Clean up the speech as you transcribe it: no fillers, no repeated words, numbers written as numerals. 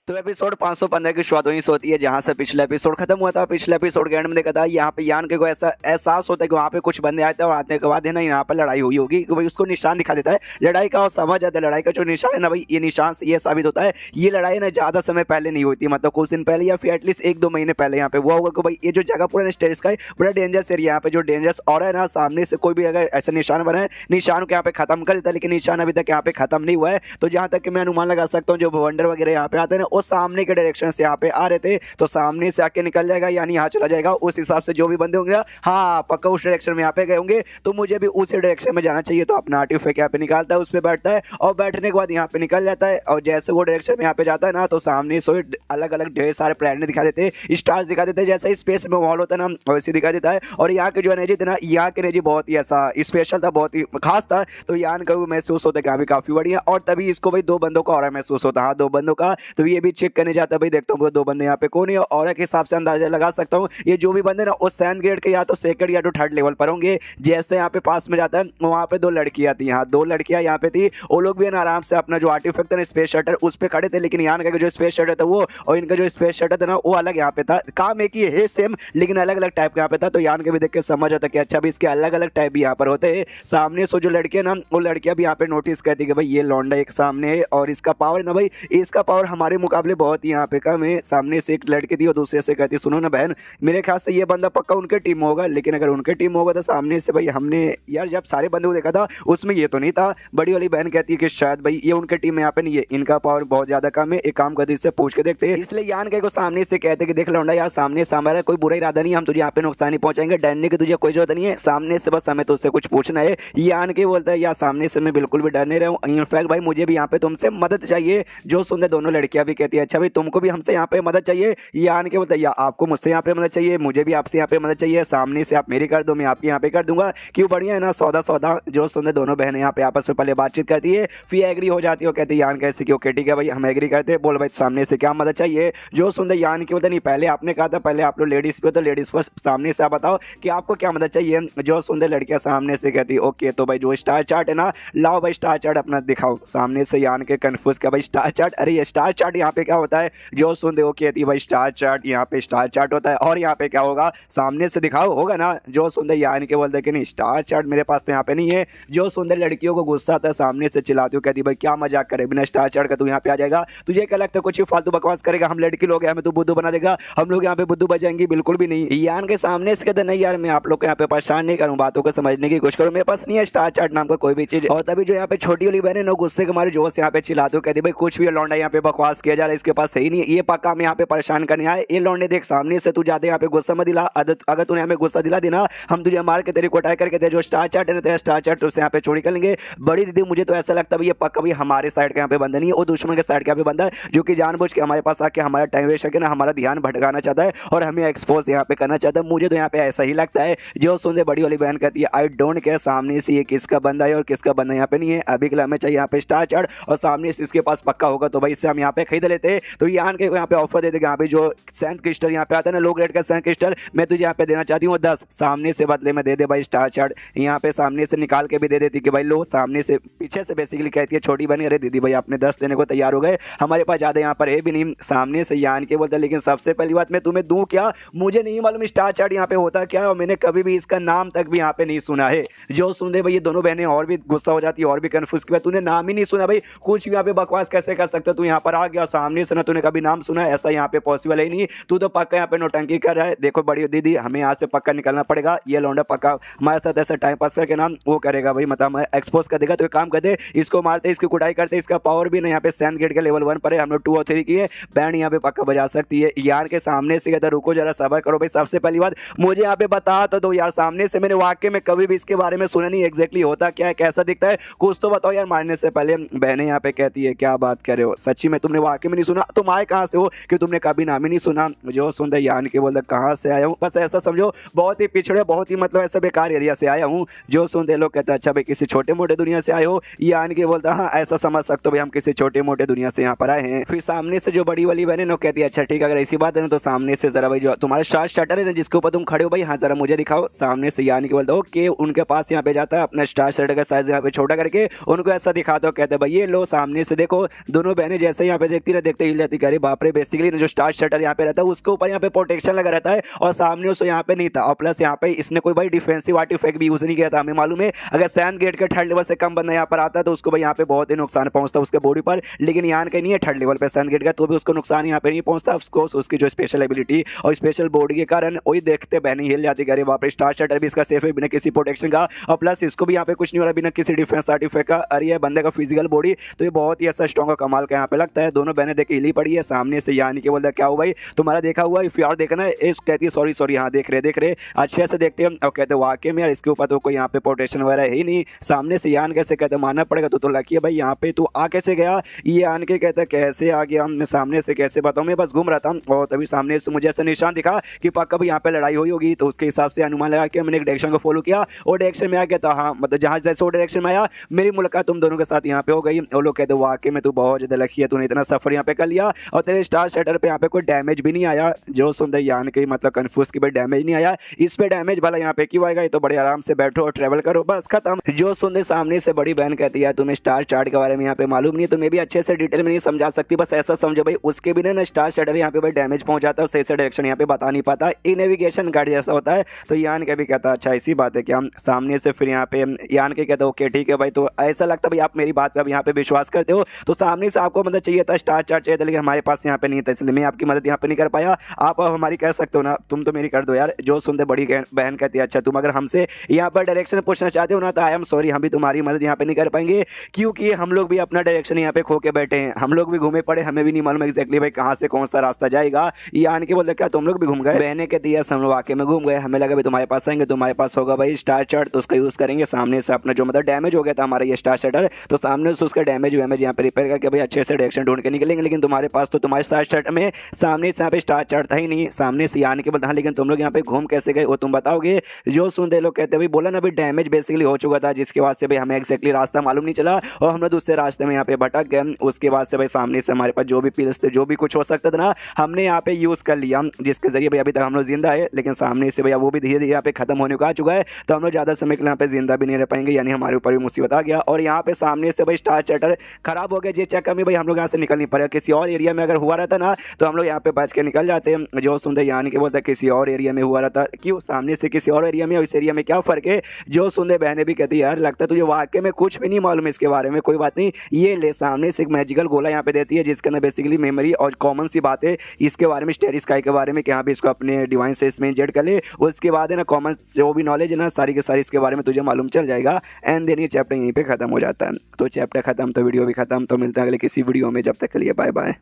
तो एपिसोड 515 की शुरुआत वहीं से होती है जहां से पिछला एपिसोड खत्म हुआ था। पिछले एपिसोड के एंड में देखा था यहाँ पे यान के को ऐसा एहसास होता है कि वहाँ पे कुछ बंदे आते हैं और आने के बाद है ना यहाँ पर लड़ाई हुई होगी कि भाई उसको निशान दिखा देता है लड़ाई का और समझ आता है लड़ाई का जो निशान है ना भाई ये निशान से ये साबित होता है ये लड़ाई ना ज़्यादा समय पहले नहीं हुई थी, मतलब कुछ दिन पहले या फिर एटलीस्ट 1-2 महीने पहले यहाँ पे हुआ होगा कि भाई ये जो जगह पूरा टेरिस का है बड़ा डेंजरस एरिया, यहाँ पे जो डेंजरस और है ना सामने से कोई भी अगर ऐसा निशान बना है निशान को यहाँ पे खत्म कर देता है, लेकिन निशान अभी तक यहाँ पे खत्म नहीं हुआ है। तो जहाँ तक कि मैं अनुमान लगा सकता हूँ जो वंडर वगैरह यहाँ पे आते हैं ना वो सामने के डायरेक्शन से यहाँ पे आ रहे थे, तो सामने से आके निकल जाएगा यानी यहाँ चला जाएगा। उस हिसाब से जो भी बंदे होंगे हाँ पक्का उस डायरेक्शन में यहाँ पे गए होंगे, तो मुझे भी उसी डायरेक्शन में जाना चाहिए। तो अपना आर्टिफैक्ट यहाँ पे निकालता है, उस पर बैठता है और बैठने के बाद यहाँ पे निकल जाता है। और जैसे वो डायरेक्शन में यहाँ पे जाता है ना तो सामने से अलग अलग ढेर सारे प्लैनेट दिखा देते हैं, स्टार्स दिखा देते हैं, जैसे स्पेस में माहौल होता है ना वैसे दिखा देता है। और यहाँ के जो एनर्जी थी ना यहाँ की एनर्जी बहुत ही ऐसा स्पेशल था, बहुत ही खास था। तो यहाँ का महसूस होता है कि यहाँ भी काफी बढ़िया। और तभी इसको भाई 2 बंदों का और महसूस होता है, हाँ 2 बंदों का। तो ये भी चेक करने जाता है, भाई देखता हूँ 2 बंदे यहाँ पे कौन है और के हिसाब से अंदाजा लगा सकता हूँ ये जो भी बंदे ना उस 7th ग्रेड के या तो 2nd या तो 3rd लेवल पर होंगे। जैसे यहाँ पे पास में जाता है वहाँ पे 2 लड़कियां थी, हाँ 2 लड़कियां यहाँ पे थी। वो लोग भी आराम से अपना जो आर्टिफैक्ट था स्पेस शटर उस पे खड़े थे, लेकिन यहाँ का जो स्पेस शटर था वो और इनका जो स्पेस शटर था ना वो अलग यहाँ पे था। काम एक ही है सेम लेकिन अलग अलग टाइप का यहाँ पे था। तो यान के भी देख के समझ आता कि अच्छा भी इसके अलग अलग टाइप भी यहाँ पर होते हैं। सामने से जो लड़कियां ना वो लड़कियां भी यहाँ पे नोटिस करती कि भाई ये लौंडा एक सामने है और इसका पावर ना भाई इसका पावर हमारे मुकाबले बहुत ही यहाँ पे कम है। सामने से एक लड़की थी और दूसरे से कहती सुनो ना बहन मेरे ख्याल से ये बंदा पक्का उनके टीम होगा, लेकिन अगर उनके टीम होगा तो सामने से भाई हमने यार जब सारे बंदे को देखा था उसमें ये तो नहीं था। बड़ी वाली बहन कहती है कि शायद भाई ये उनके टीम में यहाँ पे नहीं है, इनका पावर बहुत ज्यादा कम है, एक काम करते इससे पूछ के देखते हैं। इसलिए यान के को सामने से कहते कि देख लौंडा यार सामने से हमारा कोई बुरा इरादा नहीं, हम तुझे यहाँ पे नुकसान नहीं पहुंचाएंगे, डरने की तुझे कोई जरूरत नहीं है, सामने से बस हमें तुझसे कुछ पूछना है। यान के बोलता है यार सामने से मैं बिल्कुल भी डर नहीं रहा हूँ, इनफैक्ट भाई मुझे भी यहाँ पे तुमसे मदद चाहिए। जो सुनते दोनों लड़कियां भी कहती है अच्छा भाई तुमको भी हमसे यहाँ पे मदद चाहिए। यान के बोलता है यार आपको मुझसे यहाँ पे मदद चाहिए, मुझे भी आपसे यहाँ पे मदद चाहिए, सामने से आप मेरी कर दो मैं आपकी यहाँ पे कर दूंगा, क्यों बढ़िया है ना सौदा सौदा। जो सुनते दोनों बहनें यहाँ पे आपस में पहले बातचीत करती है फिर एग्री हो जाती है, कहती है यान कैसे क्यों ठीक है भाई हम एग्री करते हैं, बोल भाई सामने से क्या मदद चाहिए। जो सुनते यान की बोलते नहीं पहले आपने कहा था पहले आप लोग लेडीज पे तो लेडीज फर्स्ट, सामने से आप बताओ कि आपको क्या मदद चाहिए। जो सुनते लड़कियां सामने से कहती ओके तो भाई जो स्टार चार्ट है ना लाओ भाई स्टार चार्ट अपना दिखाओ। सामने से यान के कंफ्यूज का भाई स्टार चार्ट, अरे ये स्टार चार्ट यहाँ पे क्या होता है। जो सुनते वो कहती भाई स्टार चार्ट यहाँ पे स्टार चार्ट होता है और यहाँ पे क्या होगा सामने से दिखाओ होगा ना। जो सुंदर यान के बोलते कि नहीं स्टार चार्ट मेरे पास तो यहाँ पे नहीं है। जो सुंदर लड़कियों को गुस्सा आता है सामने से चिल्लाती हूँ कहती भाई क्या मजाक करे बिना स्टार चार्ट का तू यहाँ पे आ जाएगा, तुझे क्या लगता है कुछ ही फालतू बकवास करेगा, हम लड़की लोग हमें तू बुद्धू बना देगा, हम लोग यहाँ पे बुद्धू बजाएंगे बिल्कुल भी नहीं। यान के सामने से कहते नहीं यार मैं आप लोग को यहाँ पे परेशान नहीं करूँ, बातों को समझने की कोशिश करूँ, मेरे पास नहीं है स्टार चार्ट नाम का कोई भी चीज। और तभी जो यहाँ पे छोटी वाली बहन है गुस्से के मारे जोश यहाँ पे चिल्लाती हूँ कहती भाई कुछ भी लौंडा यहाँ पे बकवास किया जा रहा है इसके पास सही नहीं है, ये पक्का हम यहाँ पे परेशान करने आए। ये लौंडे देख सामने से तू जाते यहाँ पे गुस्सा मत दिला, अगर तूने हमें गुस्सा दिला देना हम तुझे मार के तेरी कोटाई करके जो स्टार चार्ट है तेरा स्टार चार्ट उससे यहाँ पे चोरी कर लेंगे। बड़ी दीदी मुझे तो ऐसा लगता है ये पक्का भी हमारे साइड का यहाँ पे बंदा नहीं है, वो दुश्मन के साइड का यहाँ पे बंदा है जो कि जानबूझ के हमारे पास आके हमारा टाइम वेस्ट करके ना हमारा ध्यान भटकाना चाहता है और हमें एक्सपोज यहाँ पे करना चाहता है। मुझे तो यहाँ पे ऐसा ही लगता है। जो सुनते बड़ी वाली बहन कहती है आई डोंट केयर सामने से ये किसका बंदा है और किसका बंदा यहाँ पे नहीं है, अभी के लिए हमें चाहिए यहाँ पे स्टार चार्ट और सामने से इसके पास पक्का होगा तो भाई इससे हम यहाँ पे खरीद लेते हैं। तो यान के यहाँ पे ऑफर दे देगा यहाँ पे जो सैंड क्रिस्टल यहाँ पे आता है ना लो ग्रेड का सैंड क्रिस्टल मैं तुझे यहाँ पे देना चाहती हूँ 10, सामने से बदले में दे दे भाई स्टार चार्ट। यहाँ पे सामने से निकाल के भी दे देती कि भाई लो, सामने से पीछे से बेसिकली कहती है छोटी बनी अरे दीदी भाई आपने 10 देने को तैयार हो गए, हमारे पास ज्यादा यहाँ पर है भी नहीं। सामने से यान के बोलता लेकिन सबसे पहली बात मैं तुम्हें दूं क्या, मुझे नहीं मालूम स्टार चार्ट यहाँ पे होता क्या है और मैंने कभी भी इसका नाम तक भी यहाँ पे नहीं सुना है। जो सुनते भाई ये दोनों बहनें और भी गुस्सा हो जाती है और भी कंफ्यूज की तूने नाम ही नहीं सुना भाई, कुछ यहाँ पे बकवास कैसे कर सकते तू यहाँ पर आ गया सामने से ना तूने कभी नाम सुना, ऐसा यहाँ पे पॉसिबल ही नहीं, तू तो पक्का यहाँ पे नौटंकी कर रहा है। देखो बड़ी दीदी हमें यहाँ से पक्का निकलना पड़ेगा, ये लौंडा पक्का हमारे साथ ऐसा टाइम पास करके नाम वो करेगा भाई, मतलब एक्सपोज कर देगा। तो एक काम करते इसको मारते इसकी कुटाई करते, इसका पावर भी ना यहाँ पे सैंड ग्रेड के लेवल 1 पर है, हम लोग 2 और 3 की है, बैंड यहाँ पे पक्का बजा सकती है। यार के सामने से कहता रुको जरा सबर करो भाई, सबसे पहली बात मुझे यहाँ पे बता तो दो यार, सामने से मैंने वाकई में कभी भी इसके बारे में सुना नहीं, एग्जैक्टली होता क्या है कैसा दिखता है कुछ तो बताओ यार। मारने से पहले बहने यहाँ पे कहती है क्या बात कर रहे हो सच्ची में तुमने वाकई में नहीं सुना, तुम आए कहाँ से हो कि तुमने कभी नाम ही नहीं सुना। जो सुनते यान के बोलते कहाँ से आया हूँ, बस ऐसा समझो बहुत ही पिछड़े बहुत ही मतलब ऐसा बेकार एरिया से आया हूँ। जो सुनते लोग कहते अच्छा भाई किसी छोटे मोटे दुनिया से आए हो, यान के बोलता हाँ ऐसा समझ सकते हो भाई हम किसी छोटे मोटे दुनिया से यहाँ पर आए हैं। फिर सामने से जो बड़ी वाली बहन है ना कहती है अच्छा ठीक है अगर ऐसी बात है ना तो सामने से जरा भाई जो तुम्हारा स्टार शटर है ना जिसके ऊपर तुम खड़े हो भाई हाँ जरा मुझे दिखाओ। सामने से यान के बोलता ओके उनके पास यहाँ पे जाता है अपना स्टार शटर का साइज यहाँ पे छोटा करके उनको ऐसा दिखाता हो, कहते भाई ये लो सामने से देखो। दोनों बहनें जैसे यहाँ पे देखती ने देखते ही जाती है, अरे बाप रे, बेसिकली जो स्टार शटर यहाँ पे रहता है उसके ऊपर यहाँ पे प्रोटेक्शन लगा रहता है और सामने उसको यहाँ पे नहीं था, और प्लस यहाँ पे इसने कोई भाई डिफेंसिव आर्टिफैक्ट भी यूज नहीं किया था। हमें मालूम है अगर सैन गेट के थर्ड लेवल से कम बंदा यहाँ पर आता है तो उसको भाई यहाँ पे बहुत ही नुकसान पहुंचता है उसके बॉडी पर, लेकिन यान का नहीं है थर्ड लेवल पे सैन गेट का, तो भी उसको नुकसान यहाँ पे नहीं पहुंचता। ऑफकोर्स उसकी जो स्पेशल एबिलिटी और स्पेशल बॉडी के कारण वही देखते बहनी हिल जाती है, अरे बाप रे, स्टार शटर भी इसका सेफ है बिना किसी प्रोटेक्शन का, और प्लस इसको भी यहाँ पे कुछ नहीं हो रहा बिना किसी डिफेंस आर्टिफैक्ट का। अरे ये बंदे का फिजिकल बॉडी तो ये बहुत ही ऐसा स्ट्रॉन्ग कमाल का यहाँ पे लगता है। दोनों बहनें देख हिली पड़ी है सामने से, यानी कि बोलता क्या हुआ भाई तुम्हारा देखा हुआ इफ यार देखना है, कहती है सॉरी सॉरी, हाँ देख रहे अच्छे से देखते हैं, और कहते वाकई में यार इसके ऊपर तो कोई यहाँ पे प्रोटेक्शन वगैरह है ही नहीं। सामने से यान कैसे, कहते मानना पड़ेगा तो लकी है भाई यहाँ पे तू आ कैसे गया, ये आन के कहता कैसे आ गया, मैं सामने से कैसे बताऊँ, मैं बस घूम रहा था और तभी सामने से मुझे ऐसा निशान दिखा कि पक्का भी यहाँ पे लड़ाई हुई होगी, तो उसके हिसाब से अनुमान लगा के मैंने एक डायरेक्शन को फॉलो किया और डायरेक्शन में आ गया था। हाँ मतलब जहाँ जैसे वो डायरेक्शन में आया मेरी मुलाकात तुम दोनों के साथ यहाँ पे हो गई। वो लोग कहते वाकई में तू बहुत ज्यादा लकी है, तूने इतना सफर यहाँ पे कर लिया और तेरे स्टार शटर पे यहाँ पे कोई डैमेज भी नहीं आया। जो सुनते यान के मतलब कंफ्यूज की भाई डैमेज नहीं आया, इस पे डैमेज भला यहाँ पे क्यों आएगा, ये तो बड़े आराम से बैठो और ट्रेवल करो बस खत्म। जो सुनते सामने से बड़ी बहन कहती है तुम्हें स्टार चार्ट के बारे में यहाँ पे मालूम नहीं है, तुम्हें भी अच्छे से डिटेल में नहीं समझा सकती, बस ऐसा समझो भाई उसके बिना ना स्टार शटर यहाँ पे भाई डैमेज पहुंचाता है, सही से डायरेक्शन यहाँ पे बता नहीं पाता, ई नेविगेशन गार्ड जैसा होता है। तो यान के भी कहता अच्छा इसी बात है क्या, सामने से फिर यहाँ पे यान के कहता ओके ठीक है भाई, तो ऐसा लगता भाई आप मेरी बात पे अब यहाँ पे विश्वास करते हो, तो सामने से आपको मतलब चाहिए था स्टार चार्ट चाहिए था, लेकिन हमारे पास यहाँ पे नहीं था इसलिए मैं आपकी मदद यहाँ पे नहीं कर पाया, आप हमारी कह सकते हो ना, तुम तो मेरी कर दो यार। जो सुनते बड़ी बहन कहती है अच्छा तुम अगर हमसे यहाँ पर डायरेक्शन पूछना चाहते हो ना तो आई एम सॉरी, हम भी तुम्हारी मदद यहाँ पे नहीं कर पाएंगे, क्योंकि हम लोग भी अपना डायरेक्शन यहाँ पे खो के बैठे हैं, हम लोग भी घूमे पड़े, हमें भी नहीं मालूम एक्जैक्टली भाई कहाँ से कौन सा रास्ता जाएगा। ये आने के बोलते क्या तुम लोग भी घूम गए, बहने कहती है हम लोग वाकई में घूम गए, हमें लगा भाई तुम्हारे पास आएंगे, तुम्हारे पास होगा भाई स्टार चार्ट तो उसका यूज करेंगे, सामने से अपना जो मतलब डैमेज हो गया था हमारा ये स्टार शटर, तो सामने से उसका डैमेज वैमेज यहाँ पे रिपेयर करके भाई अच्छे से डायरेक्शन ढूंढ के निकलेंगे, लेकिन तुम्हारे पास तो तुम्हारे स्टार शटर में सामने से यहाँ पे स्टार चार्ट था ही नहीं, सामने से आने के बाद लेकिन तुम लोग यहाँ पे घूम कैसे गए वो तुम बताओगे। जो सुनते लोग कहते भाई बोला ना भाई डैमेज बेसिकली हो चुका था, जिसके बाद से भाई हमें एक्जैक्टली रास्ता मालूम नहीं चला और हम लोग दूसरे रास्ते में यहाँ पे भटक गए। उसके बाद से भाई सामने से हमारे पास जो भी पिल्स थे जो भी कुछ हो सकता था ना हमने यहाँ पे यूज कर लिया, जिसके जरिए भाई अभी तक हम लोग जिंदा है, लेकिन सामने से भैया वो भी धीरे धीरे यहाँ पे खत्म होने को आ चुका है, तो हम लोग ज्यादा समय के लिए यहाँ पे जिंदा भी नहीं रह पाएंगे, यानी हमारे ऊपर भी मुसीबत आ गया। और यहाँ पे सामने से भाई स्टार चैटर खराब हो गया, जिस चक्कर में भाई हम लोग यहाँ से निकल नहीं पा रहे, किसी और एरिया में अगर हुआ रहता ना तो हम लोग यहाँ पे बच के निकल जाते हैं। जो सुनते यानी कि बोलता किसी और एरिया में हुआ रहता, क्यों सामने से किसी और एरिया में और इस एरिया में क्या फर्क है। जो सुनते बहने भी कहती यार लगता तुझे वाकई में कुछ भी नहीं मालूम इसके बारे में, कोई बात नहीं ये ले, सामने से एक मैजिकल गोला यहाँ पे देती है जिसके अंदर बेसिकली मेमोरी और कॉमन सी बात है इसके बारे में, स्टेरी स्काई के बारे में कि यहाँ पे इसको अपने डिवाइन से इसमें इंजेक्ट कर ले, उसके बाद है ना कॉमन जो भी नॉलेज है ना सारी के सारी इसके बारे में तुझे मालूम चल जाएगा। एंड देन ये चैप्टर यहीं पे खत्म हो जाता है। तो चैप्टर खत्म तो वीडियो भी खत्म, तो मिलता है अगले किसी वीडियो में, जब तक के लिए बाय बाय।